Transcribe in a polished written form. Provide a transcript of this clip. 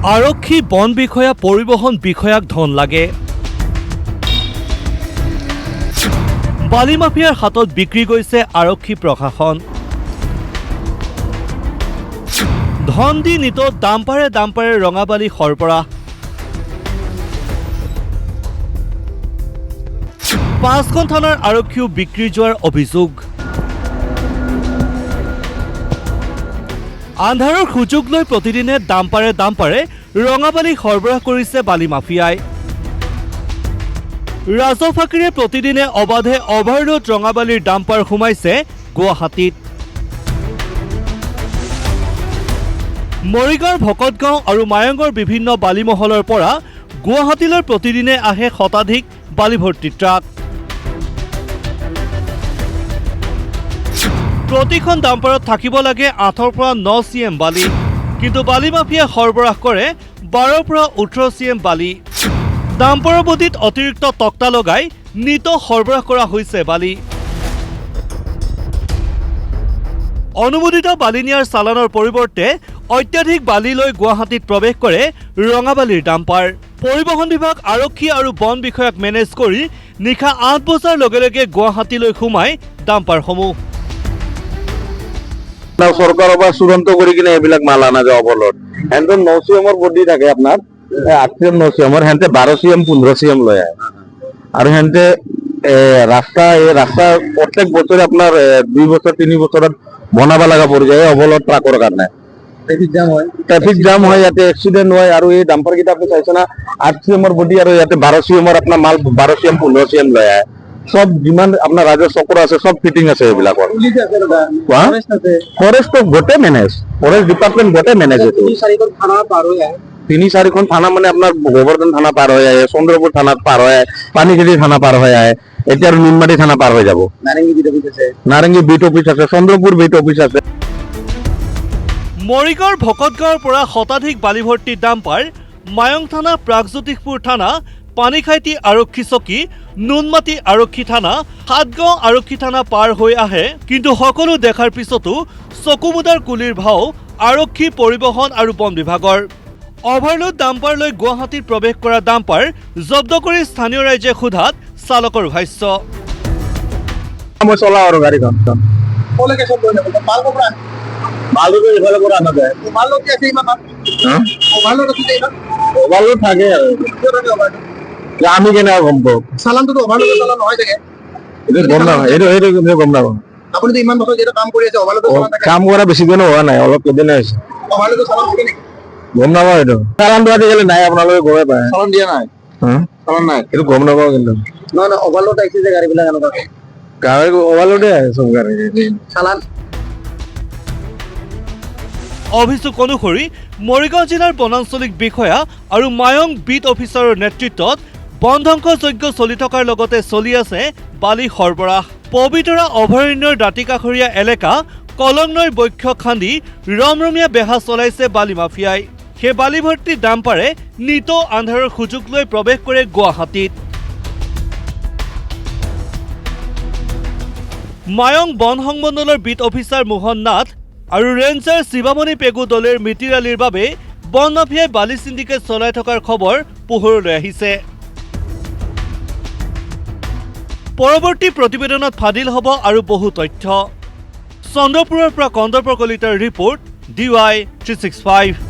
আৰক্ষী বন বিষয়া পৰিবহন বিষয়াক ধন লাগে। বালি মাফিয়াৰ হাতত বিক্ৰী গৈছে আৰক্ষী প্ৰশাসন। ধন দি নিতৌ দাম্পাৰে ৰঙাবালি সৰবৰাহ। 5খন থানাৰ আৰক্ষীও বিক্ৰী যোৱাৰ অভিযোগ। আন্ধাৰৰ সুযোগ লৈ প্ৰতিদিনে দাম্পাৰে ৰঙাবালি সৰবৰাহ কৰিছে বালি মাফিয়াই। ৰাজহ ফাঁকিৰে প্ৰতিদিনে অবাধে অভাৰলোড ৰঙাবালিৰ ডাম্পাৰ সোমাইছে গুৱাহাটীত। মৰিগাঁৱৰ ভকতগাঁও আৰু মায়ঙৰ বিভিন্ন বালিমহলৰ পৰা গুৱাহাটীলৈ প্ৰতিদিনে আহে শতাধিক বালিভৰ্তি ট্ৰাক। প্ৰতিখন ডাম্পাৰত থাকিব লাগে 8ৰ পৰা 9 CM বালি, কিন্তু বালি মাফিয়াই সৰবৰাহ কৰে 12ৰ পৰা 18 CM বালি। ডাম্পাৰৰ বডিত অতিৰিক্ত তক্তা লগাই নিতৌ সৰবৰাহ কৰা হৈছে বালি। অনুমোদিত বালি নিয়াৰ চালানৰ পৰিৱৰ্তে অত্যাধিক বালি লৈ গুৱাহাটীত প্ৰৱেশ কৰে ৰঙাবালিৰ ডাম্পাৰ। পৰিবহণ বিভাগ, আৰক্ষী আৰু বন বিষয়াক মেনেজ কৰি নিশা 8 বজাৰ লগে লগে গুৱাহাটীলৈ সোমায় ডাম্পাৰসমূহ। সৰকাৰ আবাৰ চূড়ান্ত কৰে কিনে এইবিলাক মাল আনা যায় অবলট। হেনতে 9 CMৰ বডি থাকে আপনাৰ 8 CM 9 CMৰ, হেনতে 12 CM 15 CM লয় আৰু হেনতে ৰাস্তা প্ৰত্যেক বছৰে আপনাৰ 2 বছৰ 3 বছৰত বনাব লাগা পড়ে যায় অবলট ট্ৰাকৰ কাৰণে। ট্ৰাফিক জাম হয়, ইয়াতে এক্সিডেন্ট হয়। আৰু এই ডাম্পাৰ কেইটা আপনি চাইছে না 8 CMৰ বডি আৰু ইয়াতে 12 CMৰ আপনাৰ মাল 12 CM 15 CM লয়। সব যিমান আপোনাৰ ৰাজহ চক্ৰ আছে সব ফিটিং আছে এইবিলাকৰ। ফৰেষ্ট গোটে মেনেজ, ফৰেষ্ট ডিপাৰ্টমেন্ট গোটে মেনেজ। 3-4খন থানা মানে আপোনাৰ গোবৰ্ধন থানা পাৰ হৈ আহে, চন্দ্ৰপুৰ থানাত পাৰ হৈ আহে, পানীখাইটি থানা পাৰ হৈ আহে, এতিয়া আৰু নুনমাটি থানা পাৰ হৈ যাব। নাৰেঙ্গী বিট অফিচ আছে, চন্দ্ৰপুৰ বিট অফিচ আছে। মৰিগাঁৱৰ ভকতগাঁৱৰ পৰা শতাধিক বালিভৰ্তি ডাম্পাৰ মায়ং থানা, প্ৰাগজ্যোতিষপুৰ থানা, পানীখাইটি আৰক্ষী চকী, নুনমাটি আৰক্ষী থানা, সাতগাঁও আৰক্ষী থানা পাৰ হৈ আহে। কিন্তু সকলো দেখাৰ পিছতো চকুমুদাৰ কুলিৰ ভাও আৰক্ষী, পৰিবহণ আৰু বন বিভাগৰ। অভাৰলোড ডাম্পাৰ লৈ গুৱাহাটীত প্ৰৱেশ কৰা ডাম্পাৰ জব্দ কৰি স্থানীয় ৰাইজে সোধাত চালকৰ ভাষ্য। মই চলাও আৰু গাড়ীখন ওভাৰলোড থাকে আৰু আমি কেনে গম পাওঁ। চালানটো ওভাৰলোড চালান নহয় থাকে। এইটো গম নাপাওঁ, এইটো গম নাপাওঁ। আপুনি তো ইমান বছৰ যেটা কাম কৰি আছে ওভাৰলোড চালান থাকে। কাম কৰা বেছি দিন হোৱা নাই, অলপ কেইদিন হৈছে। ওভাৰলোড চালান থাকে নেকি? গম নাপাওঁ এইটো। চালানটো আজিকালি নাই, আপোনালোকে গমে পায়। চালান দিয়া নাই? চালান নাই, এইটো গম নাপাওঁ কিন্তু। নহয় ওভাৰলোড আহিছে যে গাড়ীবিলাক এনেকুৱা গাড়ী ওভাৰলোডে আহে চব গাড়ী। চালান অভিযোগ অনুসৰি মৰিগাঁও জিলাৰ বনাঞ্চলিক বিষয়া আৰু মায়ং বিট অফিচাৰৰ নেতৃত্বত বন ধ্বংসযজ্ঞ চলি থকাৰ লগতে চলি আছে বালি সৰবৰাহ। পবিতৰা অভয়াৰণ্যৰ দাঁতিকাষৰীয়া এলেকা কলং নৈৰ বক্ষ খান্দি ৰমৰমীয়া বেহা চলাইছে বালি মাফিয়াই। সেই বালিভৰ্তি ডাম্পাৰে নিতৌ আন্ধাৰৰ সুযোগ লৈ প্ৰৱেশ কৰে গুৱাহাটীত। মায়ং বন সংমণ্ডলৰ বিট অফিচাৰ মোহন নাথ আৰু ৰেঞ্জাৰ শিৱামণি পেগু দলেৰ মিতিৰালিৰ বাবে বন মাফিয়াই বালি চিণ্ডিকেট চলাই থকাৰ খবৰ পোহৰলৈ আহিছে। পৰৱৰ্তী প্ৰতিবেদনত ফাদিল হ'ব আৰু বহু তথ্য। চন্দ্ৰপুৰৰ পৰা কন্দৰ্প কলিতাৰ ৰিপৰ্ট, DY 365।